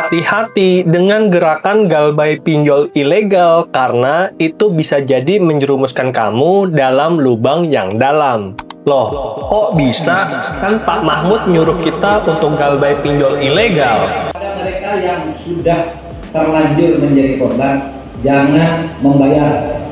Hati-hati dengan gerakan galbay pinjol ilegal karena itu bisa jadi menjerumuskan kamu dalam lubang yang dalam. Loh, kok bisa? Kan Pak Mahmud nyuruh kita untuk galbay pinjol ilegal. Pada mereka yang sudah terlanjur menjadi korban, jangan membayar.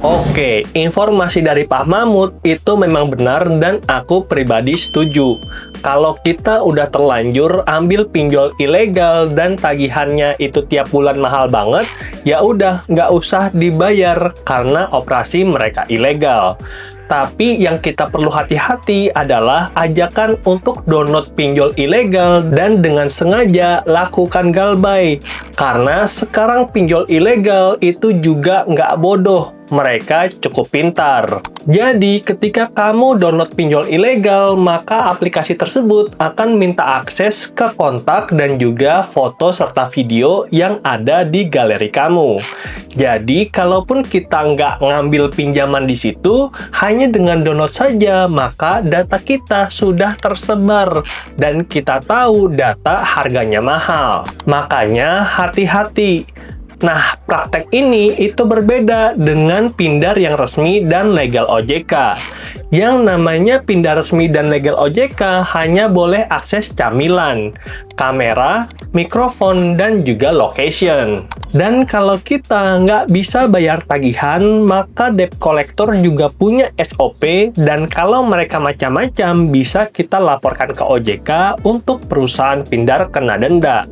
Oke, informasi dari Pak Mahmud itu memang benar dan aku pribadi setuju. Kalau kita udah terlanjur ambil pinjol ilegal dan tagihannya itu tiap bulan mahal banget, ya udah nggak usah dibayar karena operasi mereka ilegal. Tapi yang kita perlu hati-hati adalah ajakan untuk download pinjol ilegal dan dengan sengaja lakukan galbay. Karena sekarang pinjol ilegal itu juga nggak bodoh, mereka cukup pintar. Jadi ketika kamu download pinjol ilegal, maka aplikasi tersebut akan minta akses ke kontak dan juga foto serta video yang ada di galeri kamu. Jadi kalaupun kita nggak ngambil pinjaman di situ, hanya dengan download saja, maka data kita sudah tersebar dan kita tahu data harganya mahal. Makanya hati-hati. Nah, praktek ini itu berbeda dengan pindar yang resmi dan legal OJK. Yang namanya pindar resmi dan legal OJK hanya boleh akses camilan, kamera, mikrofon, dan juga location. Dan kalau kita nggak bisa bayar tagihan, maka debt collector juga punya SOP, dan kalau mereka macam-macam, bisa kita laporkan ke OJK untuk perusahaan pindar kena denda.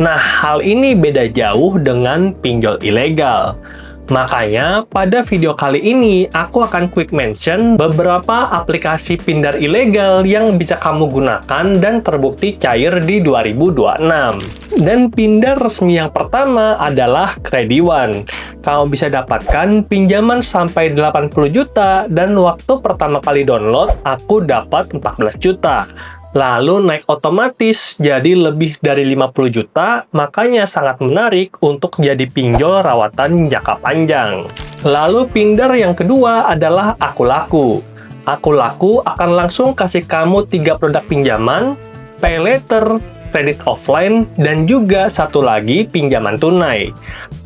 Nah, hal ini beda jauh dengan pinjol ilegal. Makanya, pada video kali ini, aku akan quick mention beberapa aplikasi pindar ilegal yang bisa kamu gunakan dan terbukti cair di 2026. Dan pindar resmi yang pertama adalah Krediwan. Kamu bisa dapatkan pinjaman sampai 80 juta, dan waktu pertama kali download, aku dapat 14 juta. Lalu naik otomatis jadi lebih dari 50 juta, makanya sangat menarik untuk jadi pinjol rawatan jangka panjang. Lalu pindar yang kedua adalah Akulaku. Akulaku akan langsung kasih kamu 3 produk pinjaman, pay later, kredit offline, dan juga satu lagi pinjaman tunai.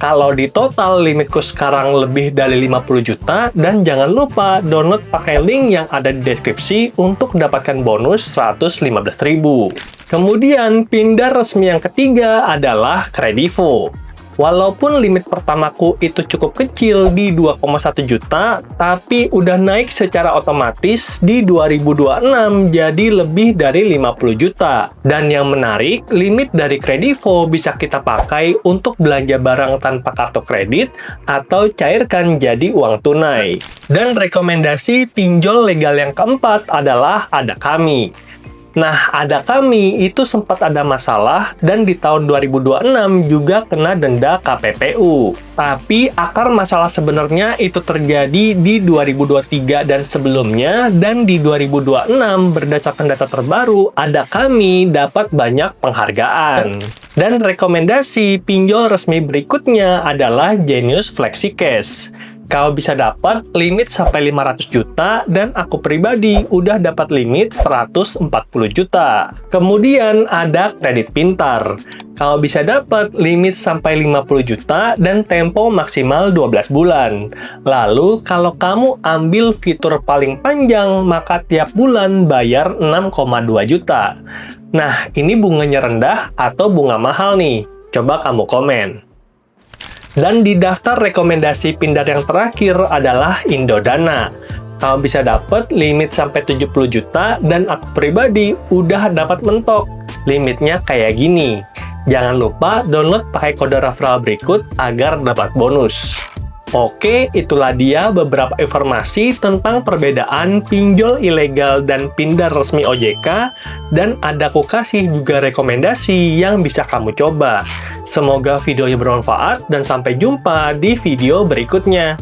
Kalau di total limitku sekarang lebih dari 50 juta, dan jangan lupa download pakai link yang ada di deskripsi untuk dapatkan bonus 115.000. Kemudian pindar resmi yang ketiga adalah Kredivo. Walaupun limit pertamaku itu cukup kecil di 2,1 juta, tapi udah naik secara otomatis di 2026 jadi lebih dari 50 juta. Dan yang menarik, limit dari Kredivo bisa kita pakai untuk belanja barang tanpa kartu kredit atau cairkan jadi uang tunai. Dan rekomendasi pinjol legal yang keempat adalah Adakami. Nah, Adakami itu sempat ada masalah dan di tahun 2026 juga kena denda KPPU. Tapi akar masalah sebenarnya itu terjadi di 2023 dan sebelumnya, dan di 2026 berdasarkan data terbaru, Adakami dapat banyak penghargaan. Dan rekomendasi pinjol resmi berikutnya adalah Genius FlexiCash. Kau bisa dapat limit sampai 500 juta, dan aku pribadi udah dapat limit 140 juta. Kemudian ada Kredit Pintar. Kau bisa dapat limit sampai 50 juta dan tempo maksimal 12 bulan. Lalu, kalau kamu ambil fitur paling panjang, maka tiap bulan bayar 6,2 juta. Nah, ini bunganya rendah atau bunga mahal nih? Coba kamu komen. Dan di daftar rekomendasi pindar yang terakhir adalah Indodana. Kamu bisa dapat limit sampai 70 juta, dan aku pribadi udah dapat mentok. Limitnya kayak gini. Jangan lupa download pakai kode referral berikut agar dapat bonus. Oke, itulah dia beberapa informasi tentang perbedaan pinjol ilegal dan pindar resmi OJK, dan ada aku kasih juga rekomendasi yang bisa kamu coba. Semoga videonya bermanfaat dan sampai jumpa di video berikutnya.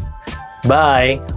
Bye!